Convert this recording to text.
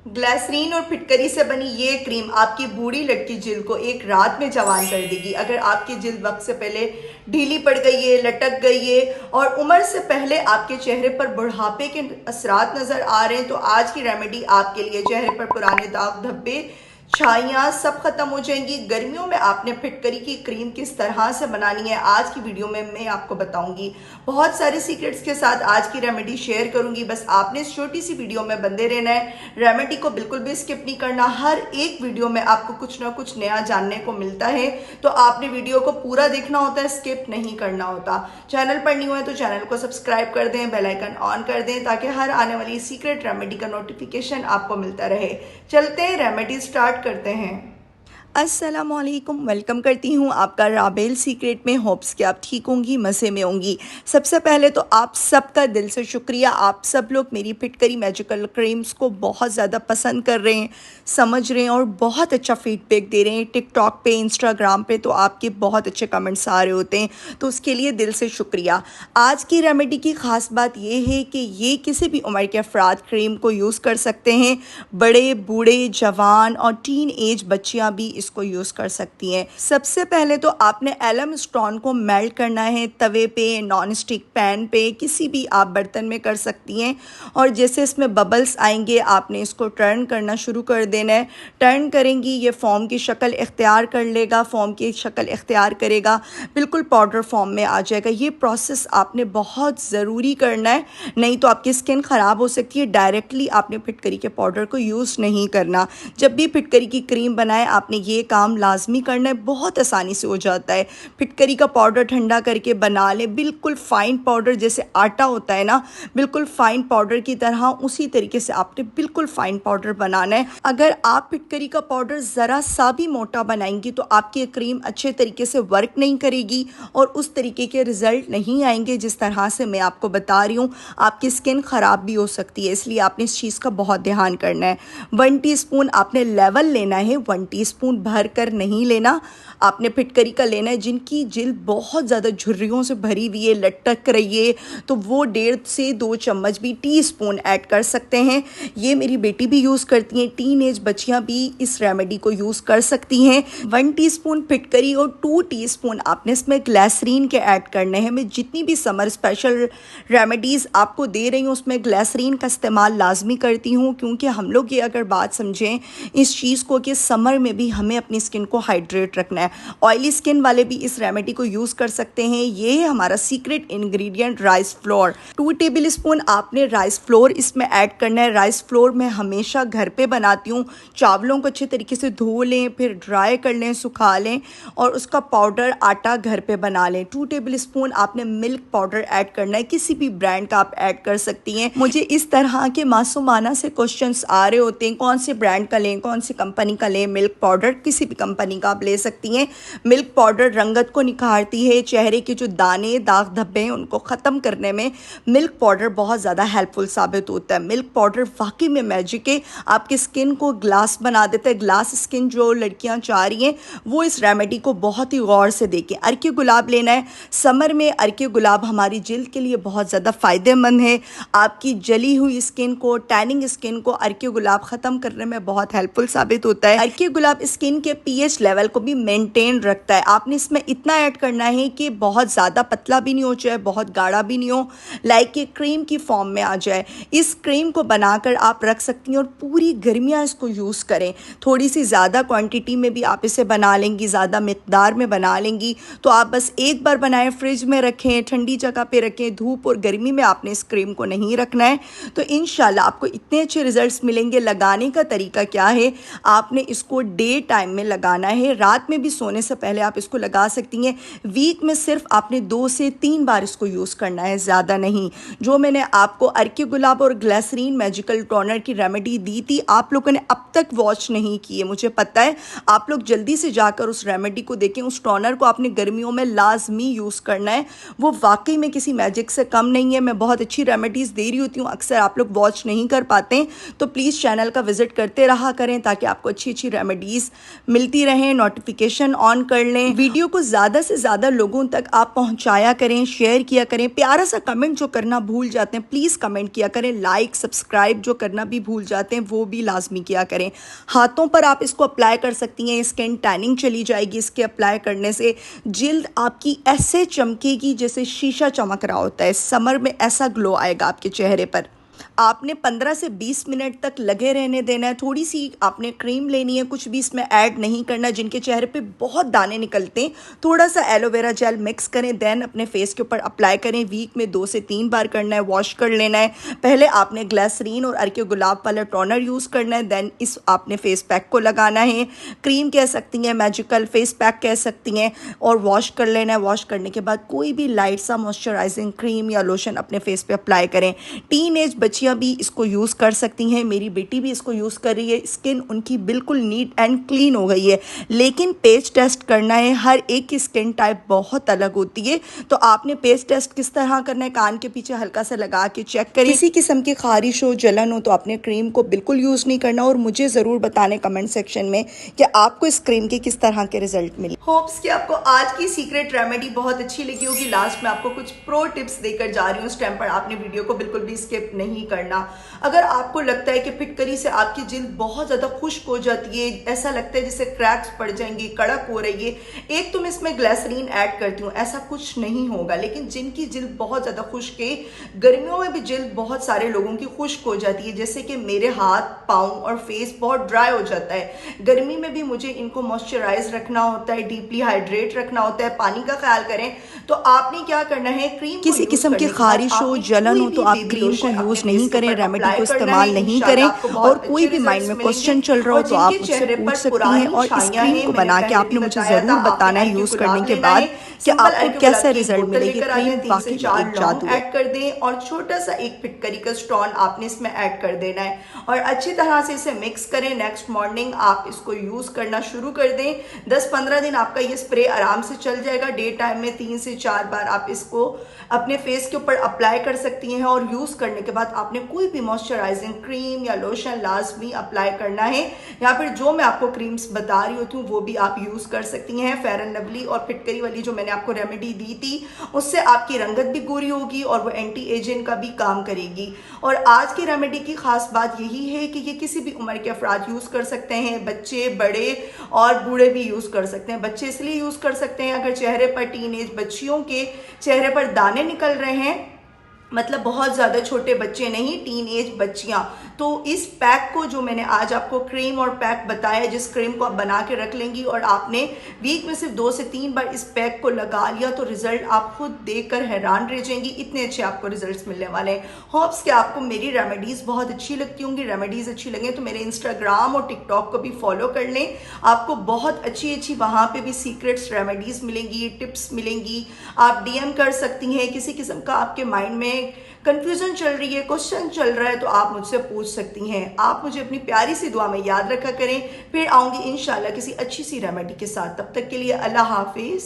Glycerine और फिटकरी से बनी ये क्रीम आपकी बूढ़ी लटकी जिल्द को एक रात में जवान कर देगी। अगर आपकी जिल्द वक्त से पहले ढीली पड़ गई है, लटक गई है और उम्र से पहले आपके चेहरे पर बुढ़ापे के असरात नज़र आ रहे हैं, तो आज की रेमेडी आपके लिए चेहरे पर पुराने दाग धब्बे छाइयाँ सब खत्म हो जाएंगी। गर्मियों में आपने फिटकरी की क्रीम किस तरह से बनानी है आज की वीडियो में मैं आपको बताऊंगी। बहुत सारे सीक्रेट्स के साथ आज की रेमेडी शेयर करूंगी। बस आपने इस छोटी सी वीडियो में बंधे रहना है, रेमेडी को बिल्कुल भी स्किप नहीं करना। हर एक वीडियो में आपको कुछ ना कुछ नया जानने को मिलता है, तो आपने वीडियो को पूरा देखना होता है, स्किप नहीं करना होता। चैनल पर न्यू है तो चैनल को सब्सक्राइब कर दें, बेल आइकन ऑन कर दें ताकि हर आने वाली सीक्रेट रेमेडी का नोटिफिकेशन आपको मिलता रहे। चलते हैं, रेमेडी स्टार्ट करते हैं। अस्सलामुअलैकुम, वेलकम करती हूँ आपका राबेल सीक्रेट में। होप्स कि आप ठीक होंगी, मज़े में होंगी। सबसे पहले तो आप सबका दिल से शुक्रिया। आप सब लोग मेरी फिटकरी मैजिकल क्रीम्स को बहुत ज़्यादा पसंद कर रहे हैं, समझ रहे हैं और बहुत अच्छा फीडबैक दे रहे हैं। टिकटॉक पे, इंस्टाग्राम पे तो आपके बहुत अच्छे कमेंट्स आ रहे होते हैं, तो उसके लिए दिल से शुक्रिया। आज की रेमेडी की ख़ास बात यह है कि ये किसी भी उम्र के अफराद क्रीम को यूज़ कर सकते हैं। बड़े, बूढ़े, जवान और टीन एज बच्चियाँ भी इसको यूज़ कर सकती हैं। सबसे पहले तो आपने एलम स्टोन को मेल्ट करना है तवे पे, नॉन स्टिक पैन पे, किसी भी आप बर्तन में कर सकती हैं। और जैसे इसमें बबल्स आएंगे आपने इसको टर्न करना शुरू कर देना है। टर्न करेंगी ये फॉर्म की शक्ल इख्तियार कर लेगा, फॉर्म की शक्ल इख्तियार करेगा, बिल्कुल पाउडर फॉर्म में आ जाएगा। ये प्रोसेस आपने बहुत ज़रूरी करना है, नहीं तो आपकी स्किन ख़राब हो सकती है। डायरेक्टली आपने फिटकरी के पाउडर को यूज़ नहीं करना। जब भी फिटकरी की क्रीम बनाए आपने ये काम लाजमी करना है, बहुत आसानी से हो जाता है। फिटकरी का पाउडर ठंडा करके बना लें, बिल्कुल फ़ाइन पाउडर, जैसे आटा होता है ना, बिल्कुल फ़ाइन पाउडर की तरह उसी तरीके से आपने बिल्कुल फ़ाइन पाउडर बनाना है। अगर आप फिटकरी का पाउडर ज़रा सा भी मोटा बनाएंगी तो आपकी क्रीम अच्छे तरीके से वर्क नहीं करेगी और उस तरीके के रिज़ल्ट नहीं आएंगे जिस तरह से मैं आपको बता रही हूँ। आपकी स्किन ख़राब भी हो सकती है, इसलिए आपने इस चीज़ का बहुत ध्यान करना है। 1 टीस्पून आपने लेवल लेना है, 1 टीस्पून भर कर नहीं लेना। आपने फिटकरी का लेना है जिनकी जिल्द बहुत ज़्यादा झुर्रियों से भरी हुई है, लटक रही है, तो वो 1.5 से 2 चम्मच भी टीस्पून ऐड कर सकते हैं। ये मेरी बेटी भी यूज़ करती हैं, टीन एज बच्चियाँ भी इस रेमेडी को यूज़ कर सकती हैं। 1 टीस्पून फिटकरी और 2 टीस्पून आपने इसमें ग्लिसरीन के ऐड करने हैं। मैं जितनी भी समर स्पेशल रेमेडीज़ आपको दे रही हूँ उसमें ग्लिसरीन का इस्तेमाल लाजमी करती हूँ, क्योंकि हम लोग ये अगर बात समझें इस चीज़ को कि समर में भी हमें अपनी स्किन को हाइड्रेट रखना है। ऑयली स्किन वाले भी इस रेमेडी को यूज़ कर सकते हैं। ये है हमारा secret ingredient, rice flour. 2 table spoon आपने राइस फ्लोर इसमें ऐड करना है। राइस फ्लोर मैं हमेशा घर पे बनाती हूँ। चावलों को अच्छे तरीके से धो लें, फिर ड्राई कर लें, सुखा लें और उसका पाउडर आटा घर पे बना लें। 2 टेबल स्पून आपने मिल्क पाउडर ऐड करना है, किसी भी ब्रांड का आप ऐड कर सकती हैं। मुझे इस तरह के मासूमाना से क्वेश्चंस आ रहे होते हैं, कौन से ब्रांड का लें, कौन सी कंपनी का लें। मिल्क पाउडर किसी भी कंपनी का आप ले सकती हैं। मिल्क पाउडर रंगत को निखारती है, चेहरे के जो दाने, दाग धब्बे हैं उनको ख़त्म करने में मिल्क पाउडर बहुत ज़्यादा हेल्पफुल साबित होता है। मिल्क पाउडर वाकई में मैजिक है, आपकी स्किन को ग्लास बना देता है। ग्लास स्किन जो लड़कियां चाह रही हैं वो इस रेमेडी को बहुत ही गौर से देखें। अर्के गुलाब लेना है। समर में अर्के गुलाब हमारी जिल्द के लिए बहुत ज़्यादा फ़ायदेमंद है। आपकी जली हुई स्किन को, टैनिंग स्किन को अर्के गुलाब ख़त्म करने में बहुत हेल्पफुल साबित होता है। अर्के गुलाब स्किन के पीएच लेवल को भी मेंटेन रखता है। आपने इसमें इतना ऐड करना है कि बहुत ज़्यादा पतला भी नहीं हो जाए, बहुत गाढ़ा भी नहीं हो, लाइक कि क्रीम की फॉर्म में आ जाए। इस क्रीम को बनाकर आप रख सकती हैं और पूरी गर्मियाँ इसको यूज़ करें। थोड़ी सी ज़्यादा क्वांटिटी में भी आप इसे बना लेंगी, ज़्यादा मिकदार में बना लेंगी तो आप बस एक बार बनाएं, फ्रिज में रखें, ठंडी जगह पे रखें। धूप और गर्मी में आपने इस क्रीम को नहीं रखना है, तो इंशाल्लाह आपको इतने अच्छे रिजल्ट्स मिलेंगे। लगाने का तरीका क्या है, आपने इसको डे टाइम में लगाना है, रात में भी सोने से पहले आप इसको लगा सकती हैं। वीक में सिर्फ आपने 2 से 3 बार इसको यूज़ करना है, ज़्यादा नहीं। जो मैंने आपको अर्के गुलाब और ग्लिसरीन मैजिकल टोनर की रेमेडी दी थी, आप लोगों ने अब तक वॉच नहीं की है, मुझे पता है। आप लोग जल्दी से जाकर उस रेमेडी को देखें। उस टोनर को आपने गर्मियों में लाजमी यूज़ करना है, वो वाकई में किसी मैजिक से कम नहीं है। मैं बहुत अच्छी रेमेडीज़ दे रही होती हूँ, अक्सर आप लोग वॉच नहीं कर पाते, तो प्लीज़ चैनल का विजिट करते रहा करें ताकि आपको अच्छी अच्छी रेमेडीज़ मिलती रहें, नोटिफिकेशन ऑन कर लें, वीडियो को ज़्यादा से ज़्यादा लोगों तक आप पहुंचाया करें, शेयर किया करें। प्यारा सा कमेंट जो करना भूल जाते हैं प्लीज़ कमेंट किया करें। लाइक सब्सक्राइब जो करना भी भूल जाते हैं वो भी लाजमी किया करें। हाथों पर आप इसको अप्लाई कर सकती हैं, स्किन टैनिंग चली जाएगी इसके अप्लाई करने से। जिल्द आपकी ऐसे चमकेगी जैसे शीशा चमक रहा होता है। समर में ऐसा ग्लो आएगा आपके चेहरे पर। आपने 15 से 20 मिनट तक लगे रहने देना है। थोड़ी सी आपने क्रीम लेनी है, कुछ भी इसमें ऐड नहीं करना। जिनके चेहरे पे बहुत दाने निकलते हैं थोड़ा सा एलोवेरा जेल मिक्स करें, देन अपने फेस के ऊपर अप्लाई करें। वीक में 2 से 3 बार करना है, वॉश कर लेना है। पहले आपने ग्लिसरीन और अर्के गुलाब वाला टोनर यूज़ करना है, देन इस आपने फेस पैक को लगाना है। क्रीम कह सकती हैं, मैजिकल फेस पैक कह सकती हैं, और वॉश कर लेना है। वॉश करने के बाद कोई भी लाइट सा मॉइस्चराइजिंग क्रीम या लोशन अपने फेस पे अप्लाई करें। टीन एज बच्चियाँ भी इसको यूज़ कर सकती हैं, मेरी बेटी भी इसको यूज़ कर रही है। स्किन उनकी बिल्कुल नीट एंड क्लीन हो गई है। लेकिन पेज टेस्ट करना है, हर एक की स्किन टाइप बहुत अलग होती है। तो आपने पेज टेस्ट किस तरह करना है, कान के पीछे हल्का सा लगा के चेक करें। किसी किस्म की खारिश हो, जलन हो तो आपने क्रीम को बिल्कुल यूज़ नहीं करना। और मुझे ज़रूर बताने कमेंट सेक्शन में कि आपको इस क्रीम के किस तरह के रिजल्ट मिले। होप्स कि आपको आज की सीक्रेट रेमेडी बहुत अच्छी लगी होगी। लास्ट में आपको कुछ प्रो टिप्स देकर जा रही हूँ। उस टाइम पर आपने वीडियो को बिल्कुल भी स्किप नहीं करना। अगर आपको लगता है कि फिटकरी से आपकी जिल्द बहुत ज्यादा खुश्क हो जाती है, ऐसा लगता है जैसे क्रैक्स पड़ जाएंगे, कड़क हो रही है, एक तो मैं इसमें ग्लिसरीन ऐड करती हूँ, ऐसा कुछ नहीं होगा। लेकिन जिनकी जिल्द बहुत ज्यादा खुश्क है, गर्मियों में भी जिल्द बहुत सारे लोगों की खुश्क हो जाती है, जैसे कि मेरे हाथ, पाँव और फेस बहुत ड्राई हो जाता है। गर्मी में भी मुझे इनको मॉइस्चराइज रखना होता है, डीपली हाइड्रेट रखना होता है, पानी का ख्याल करें। तो आपने क्या करना है, क्रीम किसी किस्म की खारिश हो, जलन हो तो आप क्रीम को यूज नहीं करें, रेमेडी को इस्तेमाल नहीं करें। और कोई भी माइंड में क्वेश्चन चल रहा हो तो आप मुझसे पूछ सकती हैं। और इस क्रीम को बना के आपने मुझे जरूर बताना है यूज करने के बाद कि आपको कैसा रिजल्ट मिलेगी। क्रीम वाकई एक जादू है। ऐड कर दें और छोटा सा एक फिटकरी का स्टोन आपने इसमें ऐड कर देना है और अच्छी तरह से इसे मिक्स करें। नेक्स्ट मॉर्निंग आप इसको यूज करना शुरू कर दें। 10-15 दिन आपका ये स्प्रे आराम से चल जाएगा। डे टाइम में 3 से 4 बार आप इसको अपने फेस के ऊपर अप्लाई कर सकती हैं। और यूज करने के बाद आपने कोई भी मॉइस्चराइजिंग क्रीम या लोशन लाजमी अप्लाई करना है, या फिर जो मैं आपको क्रीम्स बता रही होती हूँ वो भी आप यूज कर सकती हैं। फेयर एंड लवली और फिटकरी वाली जो मैंने आपको रेमेडी दी थी, उससे आपकी रंगत भी गोरी होगी और वो एंटी एजिंग का भी काम करेगी। और आज की रेमेडी की खास बात यही है कि ये किसी भी उम्र के अफराद यूज कर सकते हैं, बच्चे, बड़े और बूढ़े भी यूज कर सकते हैं। बच्चे इसलिए यूज कर सकते हैं अगर चेहरे पर, टीन एज बच्चियों के चेहरे पर दाने निकल रहे हैं, मतलब बहुत ज़्यादा छोटे बच्चे नहीं, टीन एज बच्चियां। तो इस पैक को जो मैंने आज आपको क्रीम और पैक बताया, जिस क्रीम को आप बना के रख लेंगी और आपने वीक में सिर्फ 2 से 3 बार इस पैक को लगा लिया तो रिजल्ट आप खुद देखकर हैरान रह जाएंगी। इतने अच्छे आपको रिजल्ट्स मिलने वाले हैं। होप्स कि आपको मेरी रेमेडीज़ बहुत अच्छी लगती होंगी। रेमेडीज़ अच्छी लगे तो मेरे इंस्टाग्राम और टिकटॉक को भी फॉलो कर लें। आपको बहुत अच्छी अच्छी वहाँ पर भी सीक्रेट्स रेमेडीज़ मिलेंगी, टिप्स मिलेंगी। आप DM कर सकती हैं। किसी किस्म का आपके माइंड में कंफ्यूजन चल रही है, क्वेश्चन चल रहा है तो आप मुझसे पूछ सकती हैं। आप मुझे अपनी प्यारी सी दुआ में याद रखा करें। फिर आऊंगी इंशाल्लाह किसी अच्छी सी रेमेडी के साथ। तब तक के लिए अल्लाह हाफिज।